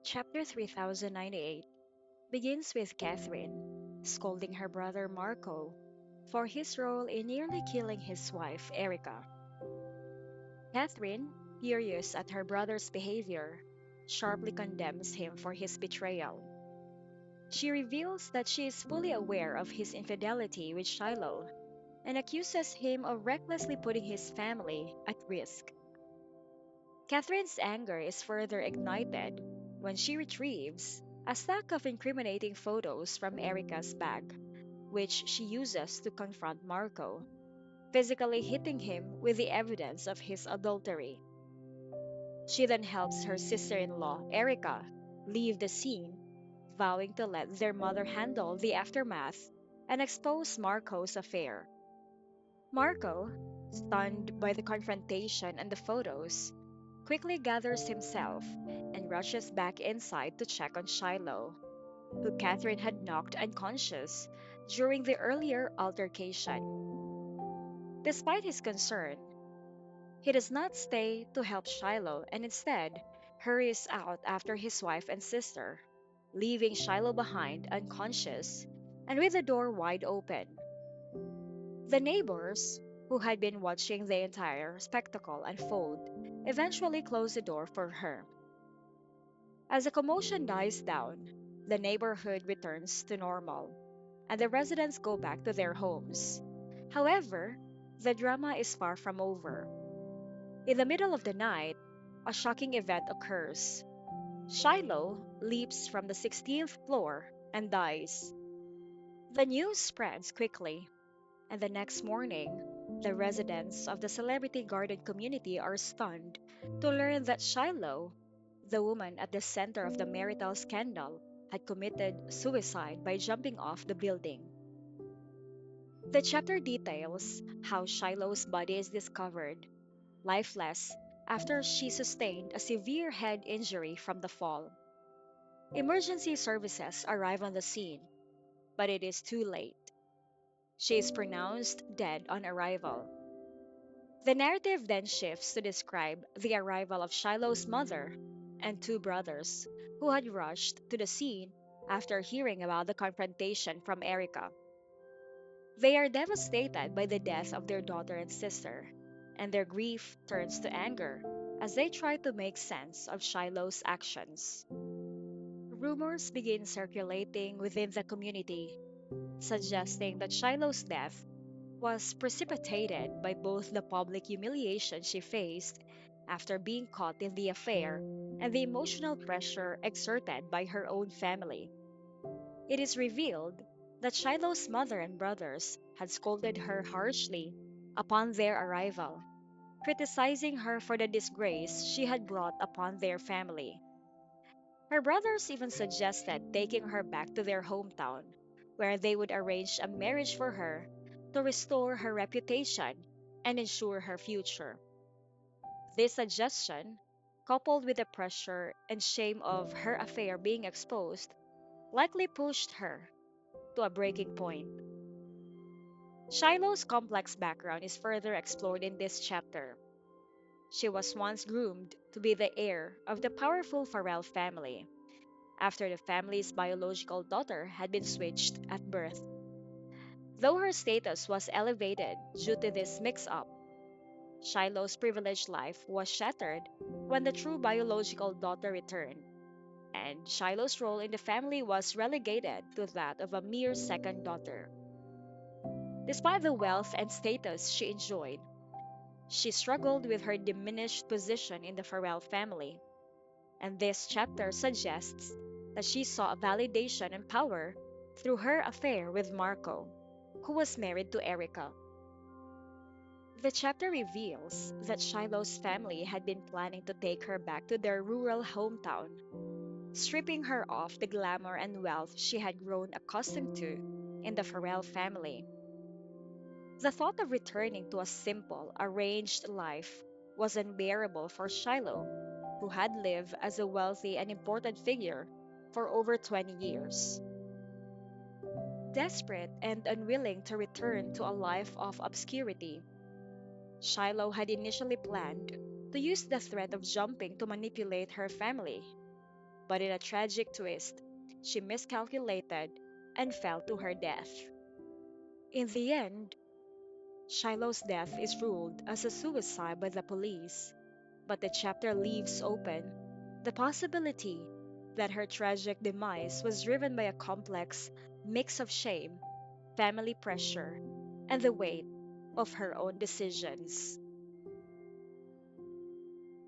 Chapter 3098 begins with Catherine scolding her brother Marco for his role in nearly killing his wife Erica. Catherine, furious at her brother's behavior, sharply condemns him for his betrayal. She reveals that she is fully aware of his infidelity with Shiloh and accuses him of recklessly putting his family at risk. Catherine's anger is further ignited when she retrieves a stack of incriminating photos from Erica's bag, which she uses to confront Marco, physically hitting him with the evidence of his adultery. She then helps her sister in law, Erica, leave the scene, vowing to let their mother handle the aftermath and expose Marco's affair. Marco, stunned by the confrontation and the photos, quickly gathers himself and rushes back inside to check on Shiloh, who Catherine had knocked unconscious during the earlier altercation. Despite his concern, he does not stay to help Shiloh and instead hurries out after his wife and sister, leaving Shiloh behind unconscious and with the door wide open. The neighbors, who had been watching the entire spectacle unfold, eventually closed the door for her. As the commotion dies down, the neighborhood returns to normal, and the residents go back to their homes. However, the drama is far from over. In the middle of the night, a shocking event occurs. Shiloh leaps from the 16th floor and dies. The news spreads quickly, and the next morning, the residents of the Celebrity Garden community are stunned to learn that Shiloh, the woman at the center of the marital scandal, had committed suicide by jumping off the building. The chapter details how Shiloh's body is discovered, lifeless, after she sustained a severe head injury from the fall. Emergency services arrive on the scene, but it is too late. She is pronounced dead on arrival. The narrative then shifts to describe the arrival of Shiloh's mother and two brothers, who had rushed to the scene after hearing about the confrontation from Erica. They are devastated by the death of their daughter and sister, and their grief turns to anger as they try to make sense of Shiloh's actions. Rumors begin circulating within the community, suggesting that Shiloh's death was precipitated by both the public humiliation she faced after being caught in the affair and the emotional pressure exerted by her own family. It is revealed that Shiloh's mother and brothers had scolded her harshly upon their arrival, criticizing her for the disgrace she had brought upon their family. Her brothers even suggested taking her back to their hometown, where they would arrange a marriage for her to restore her reputation and ensure her future. This suggestion, coupled with the pressure and shame of her affair being exposed, likely pushed her to a breaking point. Shiloh's complex background is further explored in this chapter. She was once groomed to be the heir of the powerful Farrell family, after the family's biological daughter had been switched at birth. Though her status was elevated due to this mix up, Shiloh's privileged life was shattered when the true biological daughter returned, and Shiloh's role in the family was relegated to that of a mere second daughter. Despite the wealth and status she enjoyed, she struggled with her diminished position in the Farrell family, and this chapter suggests that she sought validation and power through her affair with Marco, who was married to Erica. The chapter reveals that Shiloh's family had been planning to take her back to their rural hometown, stripping her of the glamour and wealth she had grown accustomed to in the Farrell family. The thought of returning to a simple, arranged life was unbearable for Shiloh, who had lived as a wealthy and important figure for over 20 years. Desperate and unwilling to return to a life of obscurity, Shiloh had initially planned to use the threat of jumping to manipulate her family. But in a tragic twist, she miscalculated and fell to her death. In the end, Shiloh's death is ruled as a suicide by the police, but the chapter leaves open the possibility that her tragic demise was driven by a complex mix of shame, family pressure, and the weight of her own decisions.